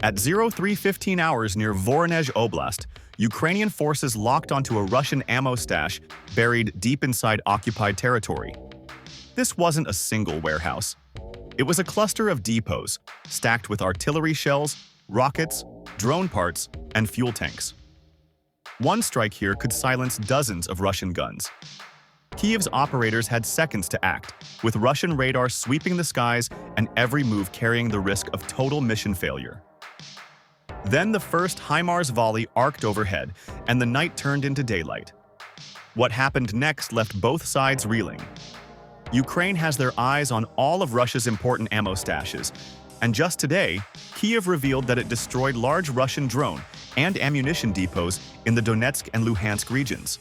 At 0315 hours near Voronezh Oblast, Ukrainian forces locked onto a Russian ammo stash buried deep inside occupied territory. This wasn't a single warehouse. It was a cluster of depots, stacked with artillery shells, rockets, drone parts, and fuel tanks. One strike here could silence dozens of Russian guns. Kiev's operators had seconds to act, with Russian radar sweeping the skies and every move carrying the risk of total mission failure. Then the first HIMARS volley arced overhead, and the night turned into daylight. What happened next left both sides reeling. Ukraine has their eyes on all of Russia's important ammo stashes, and just today, Kiev revealed that it destroyed large Russian drone and ammunition depots in the Donetsk and Luhansk regions.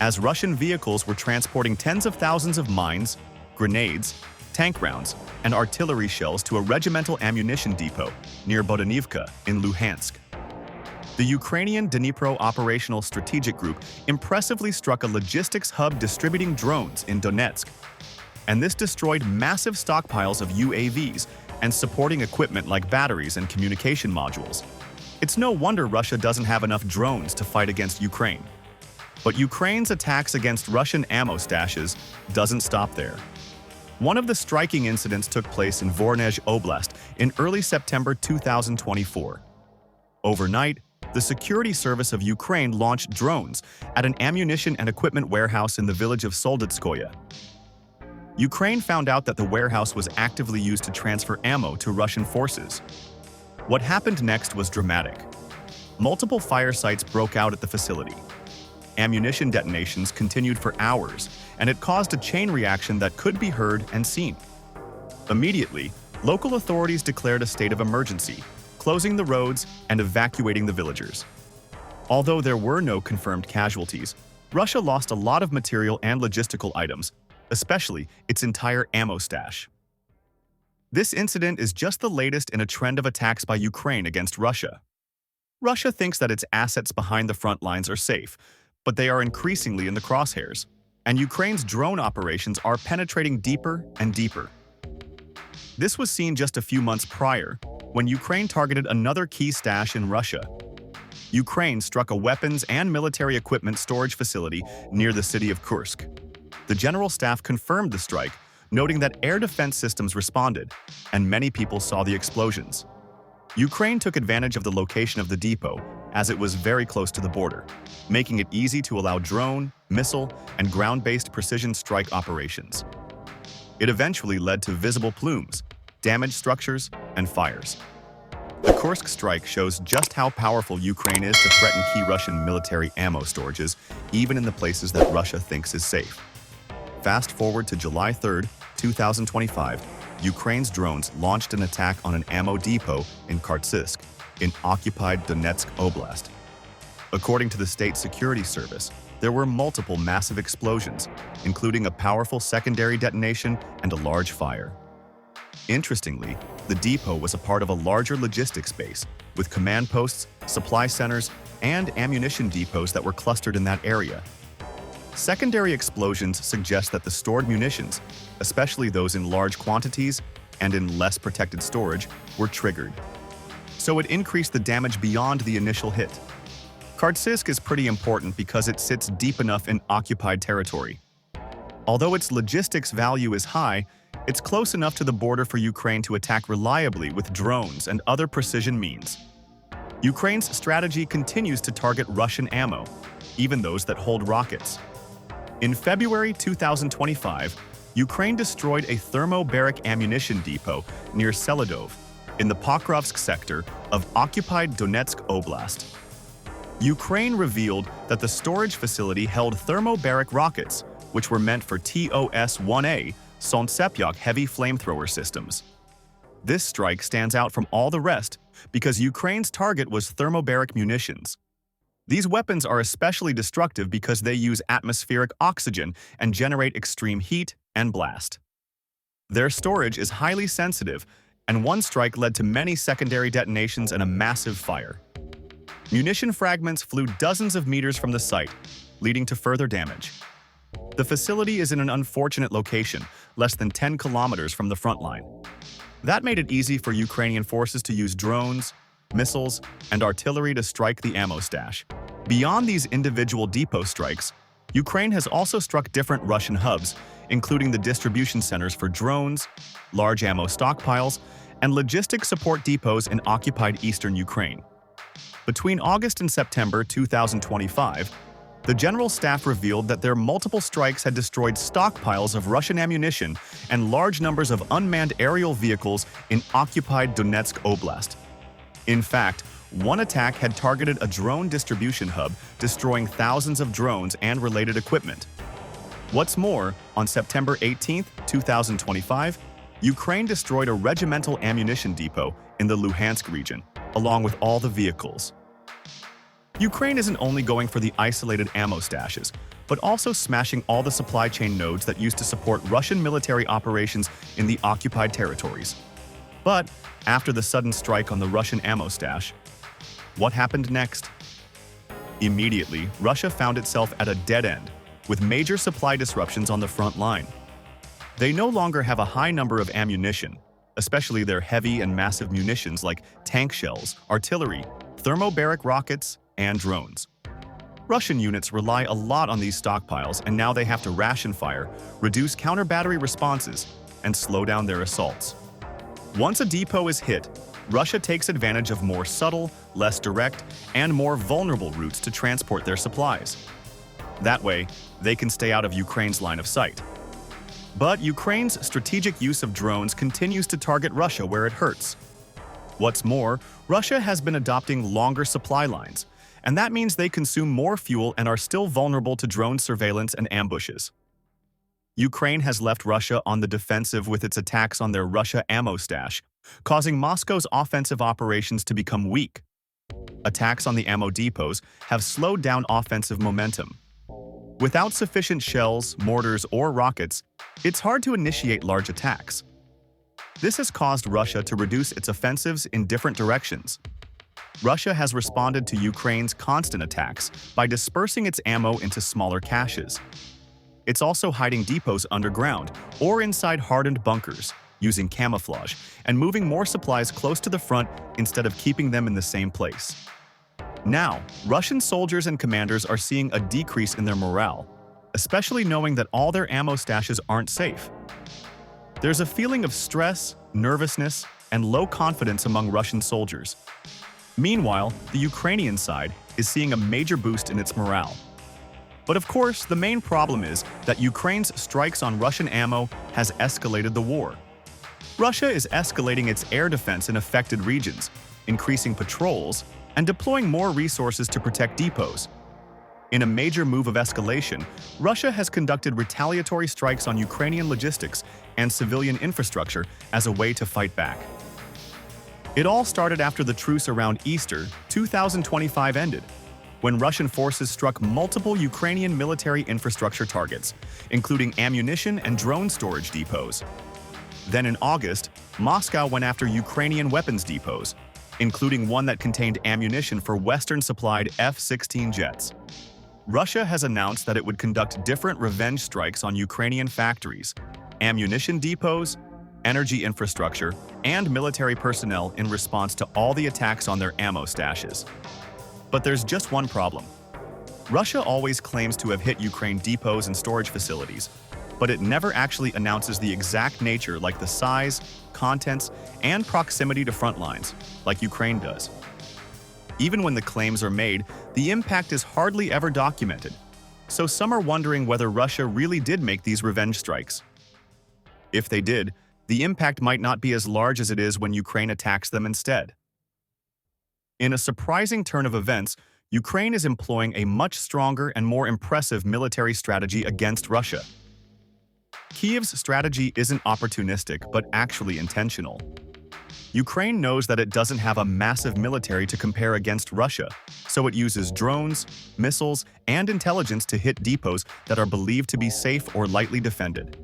As Russian vehicles were transporting tens of thousands of mines, grenades, tank rounds, and artillery shells to a regimental ammunition depot near Bodanivka in Luhansk. The Ukrainian Dnipro Operational Strategic Group impressively struck a logistics hub distributing drones in Donetsk, and this destroyed massive stockpiles of UAVs and supporting equipment like batteries and communication modules. It's no wonder Russia doesn't have enough drones to fight against Ukraine. But Ukraine's attacks against Russian ammo stashes doesn't stop there. One of the striking incidents took place in Voronezh Oblast in early September 2024. Overnight, the Security Service of Ukraine launched drones at an ammunition and equipment warehouse in the village of Soldotskoye. Ukraine found out that the warehouse was actively used to transfer ammo to Russian forces. What happened next was dramatic. Multiple fire sites broke out at the facility. Ammunition detonations continued for hours, and it caused a chain reaction that could be heard and seen. Immediately, local authorities declared a state of emergency, closing the roads and evacuating the villagers. Although there were no confirmed casualties, Russia lost a lot of material and logistical items, especially its entire ammo stash. This incident is just the latest in a trend of attacks by Ukraine against Russia. Russia thinks that its assets behind the front lines are safe, but they are increasingly in the crosshairs, and Ukraine's drone operations are penetrating deeper and deeper. This was seen just a few months prior, when Ukraine targeted another key stash in Russia. Ukraine struck a weapons and military equipment storage facility near the city of Kursk. The General Staff confirmed the strike, noting that air defense systems responded, and many people saw the explosions. Ukraine took advantage of the location of the depot, as it was very close to the border, making it easy to allow drone, missile, and ground-based precision strike operations. It eventually led to visible plumes, damaged structures, and fires. The Kursk strike shows just how powerful Ukraine is to threaten key Russian military ammo storages, even in the places that Russia thinks is safe. Fast forward to July 3, 2025, Ukraine's drones launched an attack on an ammo depot in Kharkiv, in occupied Donetsk Oblast. According to the State Security Service, there were multiple massive explosions, including a powerful secondary detonation and a large fire. Interestingly, the depot was a part of a larger logistics base, with command posts, supply centers, and ammunition depots that were clustered in that area. Secondary explosions suggest that the stored munitions, especially those in large quantities and in less protected storage, were triggered. So it increased the damage beyond the initial hit. Kharkiv is pretty important because it sits deep enough in occupied territory. Although its logistics value is high, it's close enough to the border for Ukraine to attack reliably with drones and other precision means. Ukraine's strategy continues to target Russian ammo, even those that hold rockets. In February 2025, Ukraine destroyed a thermobaric ammunition depot near Selidov in the Pokrovsk sector of occupied Donetsk Oblast. Ukraine revealed that the storage facility held thermobaric rockets, which were meant for TOS-1A Solntsepyok heavy flamethrower systems. This strike stands out from all the rest because Ukraine's target was thermobaric munitions. These weapons are especially destructive because they use atmospheric oxygen and generate extreme heat and blast. Their storage is highly sensitive, and one strike led to many secondary detonations and a massive fire. Munition fragments flew dozens of meters from the site, leading to further damage. The facility is in an unfortunate location, less than 10 kilometers from the front line. That made it easy for Ukrainian forces to use drones, missiles, and artillery to strike the ammo stash. Beyond these individual depot strikes, Ukraine has also struck different Russian hubs, including the distribution centers for drones, large ammo stockpiles, and logistic support depots in occupied eastern Ukraine. Between August and September 2025, the General Staff revealed that their multiple strikes had destroyed stockpiles of Russian ammunition and large numbers of unmanned aerial vehicles in occupied Donetsk Oblast. In fact, one attack had targeted a drone distribution hub, destroying thousands of drones and related equipment. What's more, on September 18, 2025, Ukraine destroyed a regimental ammunition depot in the Luhansk region, along with all the vehicles. Ukraine isn't only going for the isolated ammo stashes, but also smashing all the supply chain nodes that used to support Russian military operations in the occupied territories. But after the sudden strike on the Russian ammo stash, what happened next? Immediately, Russia found itself at a dead end, with major supply disruptions on the front line. They no longer have a high number of ammunition, especially their heavy and massive munitions like tank shells, artillery, thermobaric rockets, and drones. Russian units rely a lot on these stockpiles, and now they have to ration fire, reduce counter-battery responses, and slow down their assaults. Once a depot is hit, Russia takes advantage of more subtle, less direct, and more vulnerable routes to transport their supplies. That way, they can stay out of Ukraine's line of sight. But Ukraine's strategic use of drones continues to target Russia where it hurts. What's more, Russia has been adopting longer supply lines, and that means they consume more fuel and are still vulnerable to drone surveillance and ambushes. Ukraine has left Russia on the defensive with its attacks on their Russia ammo stash, causing Moscow's offensive operations to become weak. Attacks on the ammo depots have slowed down offensive momentum. Without sufficient shells, mortars, or rockets, it's hard to initiate large attacks. This has caused Russia to reduce its offensives in different directions. Russia has responded to Ukraine's constant attacks by dispersing its ammo into smaller caches. It's also hiding depots underground or inside hardened bunkers, using camouflage, and moving more supplies close to the front instead of keeping them in the same place. Now, Russian soldiers and commanders are seeing a decrease in their morale, especially knowing that all their ammo stashes aren't safe. There's a feeling of stress, nervousness, and low confidence among Russian soldiers. Meanwhile, the Ukrainian side is seeing a major boost in its morale. But of course, the main problem is that Ukraine's strikes on Russian ammo has escalated the war. Russia is escalating its air defense in affected regions, increasing patrols, and deploying more resources to protect depots. In a major move of escalation, Russia has conducted retaliatory strikes on Ukrainian logistics and civilian infrastructure as a way to fight back. It all started after the truce around Easter 2025 ended, when Russian forces struck multiple Ukrainian military infrastructure targets, including ammunition and drone storage depots. Then in August, Moscow went after Ukrainian weapons depots, including one that contained ammunition for Western-supplied F-16 jets. Russia has announced that it would conduct different revenge strikes on Ukrainian factories, ammunition depots, energy infrastructure, and military personnel in response to all the attacks on their ammo stashes. But there's just one problem. Russia always claims to have hit Ukraine depots and storage facilities, but it never actually announces the exact nature, like the size, contents, and proximity to front lines, like Ukraine does. Even when the claims are made, the impact is hardly ever documented, so some are wondering whether Russia really did make these revenge strikes. If they did, the impact might not be as large as it is when Ukraine attacks them instead. In a surprising turn of events, Ukraine is employing a much stronger and more impressive military strategy against Russia. Kiev's strategy isn't opportunistic, but actually intentional. Ukraine knows that it doesn't have a massive military to compare against Russia, so it uses drones, missiles, and intelligence to hit depots that are believed to be safe or lightly defended.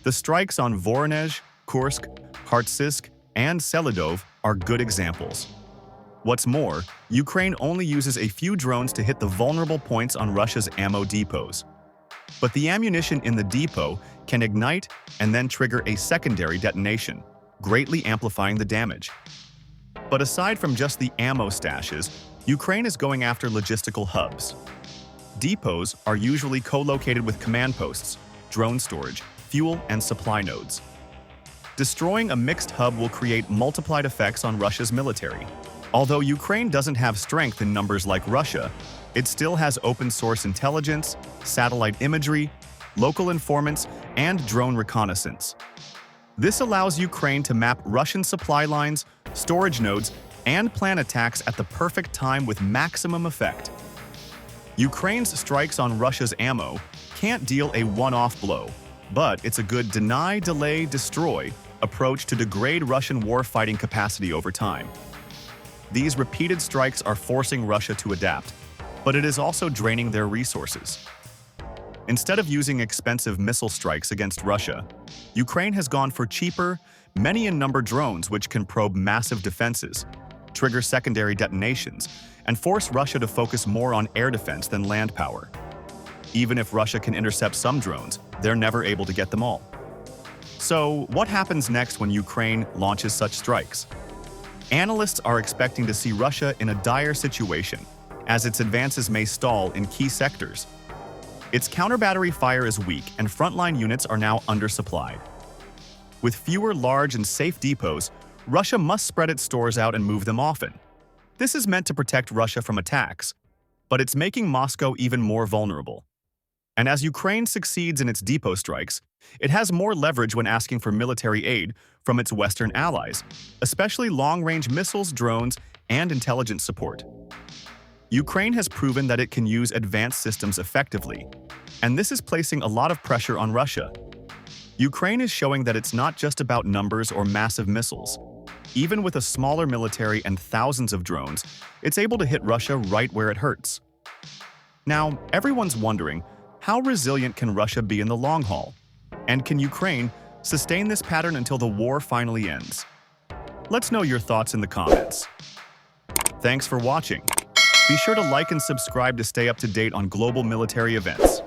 The strikes on Voronezh, Kursk, Kharkiv, and Selidov are good examples. What's more, Ukraine only uses a few drones to hit the vulnerable points on Russia's ammo depots. But the ammunition in the depot can ignite and then trigger a secondary detonation, greatly amplifying the damage. But aside from just the ammo stashes, Ukraine is going after logistical hubs. Depots are usually co-located with command posts, drone storage, fuel, and supply nodes. Destroying a mixed hub will create multiplied effects on Russia's military. Although Ukraine doesn't have strength in numbers like Russia, it still has open-source intelligence, satellite imagery, local informants, and drone reconnaissance. This allows Ukraine to map Russian supply lines, storage nodes, and plan attacks at the perfect time with maximum effect. Ukraine's strikes on Russia's ammo can't deal a one-off blow, but it's a good deny, delay, destroy approach to degrade Russian war-fighting capacity over time. These repeated strikes are forcing Russia to adapt, but it is also draining their resources. Instead of using expensive missile strikes against Russia, Ukraine has gone for cheaper, many-in-number drones which can probe massive defenses, trigger secondary detonations, and force Russia to focus more on air defense than land power. Even if Russia can intercept some drones, they're never able to get them all. So, what happens next when Ukraine launches such strikes? Analysts are expecting to see Russia in a dire situation, as its advances may stall in key sectors. Its counter-battery fire is weak, and frontline units are now undersupplied. With fewer large and safe depots, Russia must spread its stores out and move them often. This is meant to protect Russia from attacks, but it's making Moscow even more vulnerable. And as Ukraine succeeds in its depot strikes, it has more leverage when asking for military aid from its Western allies, especially long-range missiles, drones, and intelligence support. Ukraine has proven that it can use advanced systems effectively, and this is placing a lot of pressure on Russia. Ukraine is showing that it's not just about numbers or massive missiles. Even with a smaller military and thousands of drones, it's able to hit Russia right where it hurts. Now, everyone's wondering, how resilient can Russia be in the long haul? And can Ukraine sustain this pattern until the war finally ends? Let's know your thoughts in the comments. Thanks for watching. Be sure to like and subscribe to stay up to date on global military events.